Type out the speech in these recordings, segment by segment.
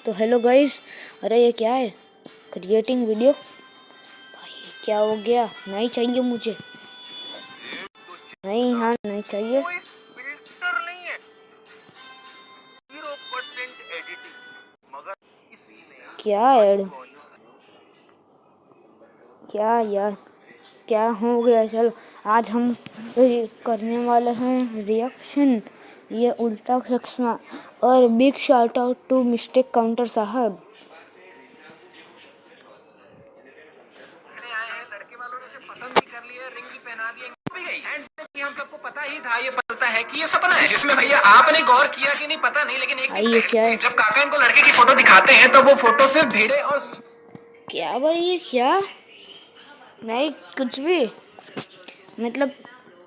तो hello guys. अरे ये क्या है? Creating video. भाई क्या हो गया? नहीं चाहिए मुझे। नहीं, हाँ नहीं चाहिए। कोई फिल्टर नहीं है, 0% एडिटिंग। मगर इसमें क्या ऐड? क्या यार, क्या हो गया? चलो आज हम करने वाले हैं रिएक्शन ये उल्टा चश्मा। और big shout out to mistake counter साहब। आए हैं लड़के वालों ने इसे पसंद भी कर लिया, रिंग भी पहना दी भी गई। एंड हम सबको पता ही था, ये पता है कि ये सपना है जिसमें भैया आपने गौर किया कि नहीं पता नहीं, लेकिन एक दिन ये क्या है? पहले जब काका इनको लड़के की फोटो दिखाते हैं तब वो फोटो सिर्फ भिड़े और क्या भाई ये क्या? नहीं कुछ भी, मतलब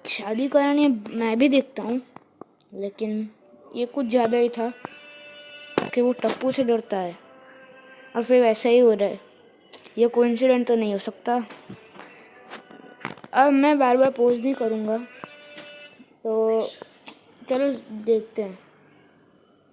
शादी करानी मैं भी देखता हूँ, लेकिन ये कुछ ज़्यादा ही था कि वो टप्पू से डरता है और फिर वैसा ही हो रहा है। ये कोइंसिडेंट तो नहीं हो सकता। अब मैं बार बार पोज नहीं करूँगा, तो चलो देखते हैं।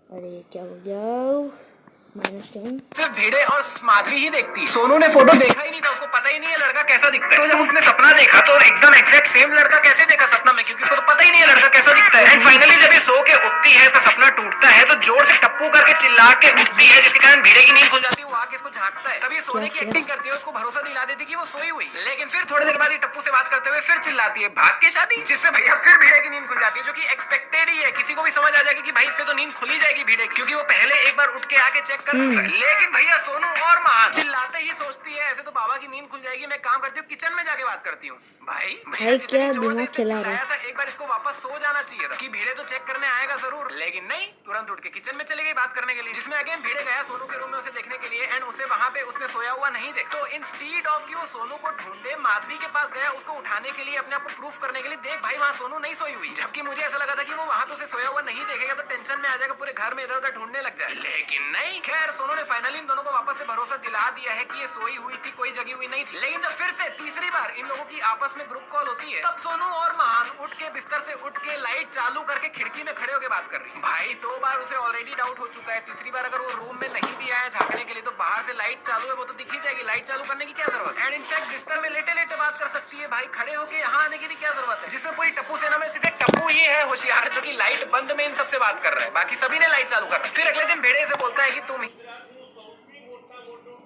अरे क्या हो गया? -10। सिर्फ भिड़े और माधवी ही देखती। सोनू ने फोटो देखा ही नहीं था, उसको पता ही नहीं है लड़का कैसा दिखता है। तो जब उसने सपना देखा तो एकदम एग्जैक्ट सेम लड़का कैसे देखा सपना में, क्योंकि उसको तो पता ही नहीं है लड़का कैसा दिखता है। एंड फाइनली जब ये सो के उठती है, इसका सपना टूटता है तो जोर से टप्पू करके चिल्ला के उठती है, जिसके कारण भिड़े की नींद खुल जाती है। वो आके इसको झांकता है, तब ये सोने की एक्टिंग करती है, उसको भरोसा दिला देती कि वो सोई हुई। लेकिन फिर थोड़ी देर बाद ये टप्पू से बात करते हुए फिर चिल्लाती है भाग के शादी, जिससे भैया फिर भिड़े की नींद खुल जाती है, जो कि एक्सपेक्टेड ही है। किसी को भी समझ आ जाएगी कि भाई इससे तो नींद खुली जाएगी भिड़े, क्योंकि वो पहले एक बार उठ के आके चेक कर चुका है। लेकिन भैया सोनू और महान चिल्लाते ही सोचती है ऐसे तो बाबा की नींद खुल जाएगी, मैं काम करती हूँ किचन में जाके बात करती हूँ। भाई भैया जितनी जोर से इसने चिल्लाया था, एक बार इसको वापस सो जाना चाहिए था कि भिड़े तो चेक करने आएगा जरूर, लेकिन नहीं, तुरंत उठ के किचन में चली गई बात करने के लिए, जिसमें अगेन भिड़े गया सोनू के रूम में उसे देखने के लिए। एंड उसे वहां पे उसने सोया हुआ नहीं देखा, तो इंस्टीड ऑफ कि वो सोनू को ढूंढे माधवी के पास गया उसको उठाने के लिए, अपने आप को प्रूफ करने के लिए, देख भाई वहाँ सोनू नहीं सोई हुई। जबकि मुझे ऐसा लगा था कि वो वहाँ पे उसे सोया हुआ नहीं देखेगा तो टेंशन में आ जाएगा, पूरे घर में इधर उधर ढूंढने लग जाए, लेकिन नहीं। खैर सोनू ने फाइनली इन दोनों को वापस से भरोसा दिला दिया है कि ये सोई हुई थी, कोई जगी हुई नहीं थी। लेकिन जब फिर से तीसरी बार इन लोगों की आपस में ग्रुप कॉल होती है, तब सोनू और महान उठ के बिस्तर से उठ के लाइट चालू करके खिड़की में खड़े होकर बात कर रही है। भाई 2 बार उसे ऑलरेडी डाउट हो चुका है, तीसरी बार अगर वो रूम में नहीं भी आया झांकने के लिए तो बाहर से लाइट चालू है वो तो दिख ही जाएगी, लाइट चालू करने की क्या जरूरत है। एंड इनफैक्ट बिस्तर में लेटे लेटे बात कर सकती है, भाई खड़े होके यहाँ आने की भी क्या जरूरत है। जिसमें पूरी टप्पू सेना में सिर्फ एक टप्पू ही है होशियार, जो कि लाइट बंद में इन सबसे बात कर रहा है, बाकी सभी ने लाइट चालू कर रहा है। फिर अगले दिन भेड़े से बोलता है कि तुम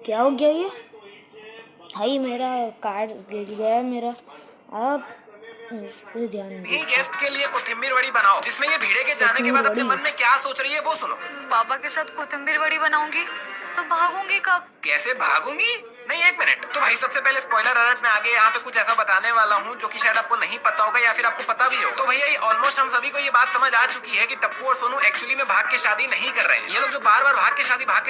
क्या हो गया ये? भाई मेरा कार्ड गिर गया है मेरा। अब इस पे ध्यान भी गेस्ट के लिए कोथिंबीर वड़ी बनाओ, जिसमें ये भिड़े के जाने के बाद अपने मन में क्या सोच रही है वो सुनो। बाबा के साथ कोथिंबीर वड़ी बनाऊंगी तो भागूंगी कब? कैसे भागूंगी? नहीं, एक मिनट। तो भाई सबसे पहले स्पॉइलर अलर्ट में आगे यहाँ पे कुछ ऐसा बताने वाला हूँ जो कि शायद आपको नहीं पता होगा या फिर आपको पता भी हो। तो भैया ये ऑलमोस्ट हम सभी को ये बात समझ आ चुकी है कि टप्पू और सोनू एक्चुअली में भाग के शादी नहीं कर रहे हैं। ये लोग जो बार बार भाग के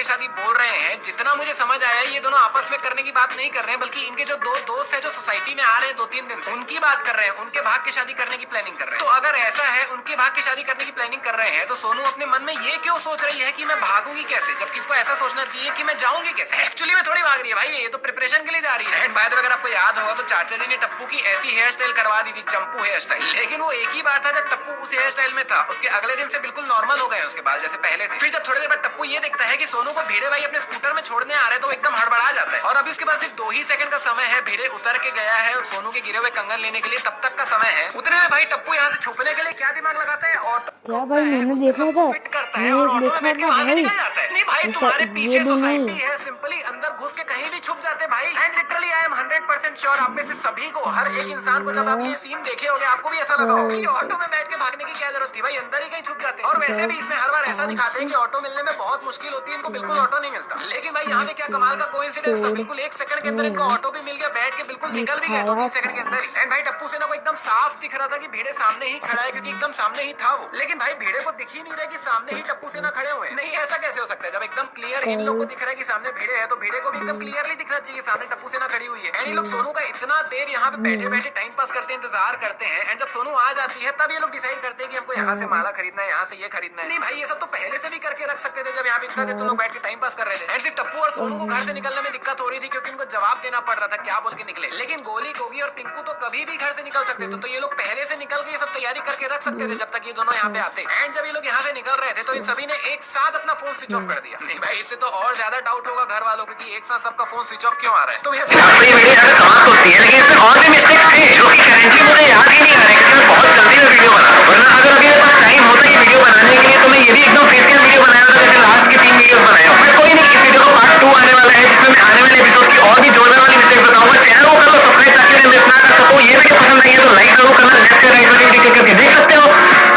शादी बोल रहे हैं, जितना मुझे समझ आया ये दोनों आपस में करने की बात नहीं कर रहे हैं, बल्कि इनके जो 2 दोस्त है जो सोसाइटी में आ रहे हैं 2-3 दिन से, उनकी बात कर रहे हैं, उनके भाग के शादी करने की प्लानिंग कर रहे हैं। तो अगर ऐसा है उनके भाग के शादी करने की प्लानिंग कर रहे हैं, तो सोनू अपने मन में ये क्यों सोच रही है कि मैं भागूंगी कैसे, जबकि इसको ऐसा सोचना चाहिए कि मैं जाऊंगी कैसे। एक्चुअली में थोड़ी भाग रही है भाई, ये तो प्रिपरेशन के लिए जा रही है। एंड बाय द वे अगर आपको याद होगा तो चाचा जी ने टप्पू की ऐसी हेयर स्टाइल करवा दी थी, चंपू हेयर स्टाइल, लेकिन वो एक ही बार था जब टप्पू उस हेयर स्टाइल में था, उसके अगले दिन से बिल्कुल नॉर्मल हो गए उसके बाद जैसे पहले थे। फिर जब थोड़ी देर बाद टप्पू ये देखता है कि सोनू को भिड़े भाई अपने स्कूटर में छोड़ने आ रहे हैं तो एकदम हड़बड़ा जाता है। और अभी उसके पास सिर्फ 2 ही सेकंड का समय है, भिड़े उतर के गया है सोनू के गिरे हुए कंगन लेने के लिए, तब तक का समय है। उतने में भाई टप्पू यहाँ से छुपने के लिए क्या दिमाग लगाता है, ऑटो क्या भाई मैंने देखा था, फिट करता है और ऑटो में बैठ के वहां से निकल जाता है। नहीं भाई तुम्हारे पीछे सोसाइटी है, सिंपली अंदर घुस के कहीं भी छुप जाते भाई। And literally I am 100% sure आप में से सभी को, हर एक इंसान को जब आप ये सीन देखे होंगे आपको भी ऐसा लगा होगा कि ऑटो में बैठ के भागने की क्या जरूरत थी, भाई अंदर ही कहीं छुप जाते हैं। और वैसे भी इसमें हर बार ऐसा दिखाते हैं कि ऑटो मिलने में बहुत मुश्किल होती है, इनको बिल्कुल ऑटो नहीं मिलता। लेकिन भाई यहाँ पे क्या कमाल का कोइंसिडेंस था, बिल्कुल 1 सेकंड के अंदर इनको ऑटो भी मिल गया, बैठ के बिल्कुल निकल भी गए 2-3 सेकंड के अंदर ही। एंड भाई टप्पू सेना को एकदम साफ दिख रहा था कि भिड़े सामने ही खड़ा है, क्योंकि एकदम सामने ही था वो। लेकिन भाई भिड़े को दिख ही नहीं रहा कि सामने ही टप्पू सेना खड़े हुए। नहीं ऐसा कैसे हो सकता है, जब एकदम क्लियर इन लोग को दिख रहा है कि सामने भिड़े है, तो भिड़े को भी एकदम क्लियरली दिखना चाहिए सामने टप्पू सेना खड़ी हुई है। एंड ये लोग सोनू का इतना देर यहाँ पे बैठे बैठे टाइम पास करते हैं, इंतजार करते हैं। एंड जब सोनू आ जाती है तब ये लोग डिसाइड करते हैं कि हमको यहाँ से माला खरीदना है, यहाँ से ये खरीदना है। नहीं भाई ये सब तो पहले से भी करके रख सकते थे, जब यहाँ पे इतना देर तो लोग बैठ के टाइम पास कर रहे थे। एंड सिर्फ टप्पू और सोनू को घर से निकलने में दिक्कत हो रही थी, क्योंकि उनको जवाब देना पड़ रहा था क्या बोल के निकले। लेकिन गोली, गोगी और पिंकू तो कभी भी घर से निकल सकते थे तो ये लोग पहले से निकल के ये सब तैयारी करके रख सकते थे जब तक ये दोनों यहाँ पे आते। एंड जब ये लोग यहाँ से निकल रहे थे तो इन सभी ने एक साथ अपना फोन स्विच ऑफ कर दिया। नहीं भाई, इससे तो और ज्यादा डाउट होगा घर वालों को कि एक साथ सबका फोन स्विच ऑफ क्यों आ रहा है। तो ये वीडियो यहाँ समाप्त होती है, लेकिन इसमें और भी मिस्टेक्स थे जो कि करेंटली मुझे याद ही नहीं आ रहे क्योंकि मैं बहुत जल्दी में वीडियो बना रहा हूँ। वरना अगर अभी मेरे पास टाइम होता ये वीडियो बनाने के लिए तो मैं ये भी एकदम फेस कैम वीडियो बनाया होता जैसे लास्ट के 3 वीडियोस बनाए हो। मैं कोई नहीं, इस वीडियो का पार्ट 2 आने वाला है जिसमें मैं आने वाले एपिसोड की और भी जोरदार वाली मिस्टेक बताऊंगा। चैनल को कर लो सब्सक्राइब ताकि मैं मिस ना कर सकूं। ये वीडियो पसंद आई है तो लाइक जरूर करना, लेफ्ट से राइट वाली वीडियो क्लिक करके देख सकते हो।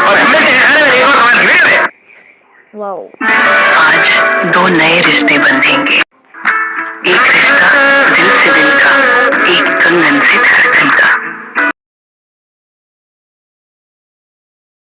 और हम मिलते हैं आने वाले एक और कमाल की वीडियो में। वाओ, आज 2 नए रिश्ते बंधेंगे। एक रिश्ता दिल से दिल का, एक कंगन से था।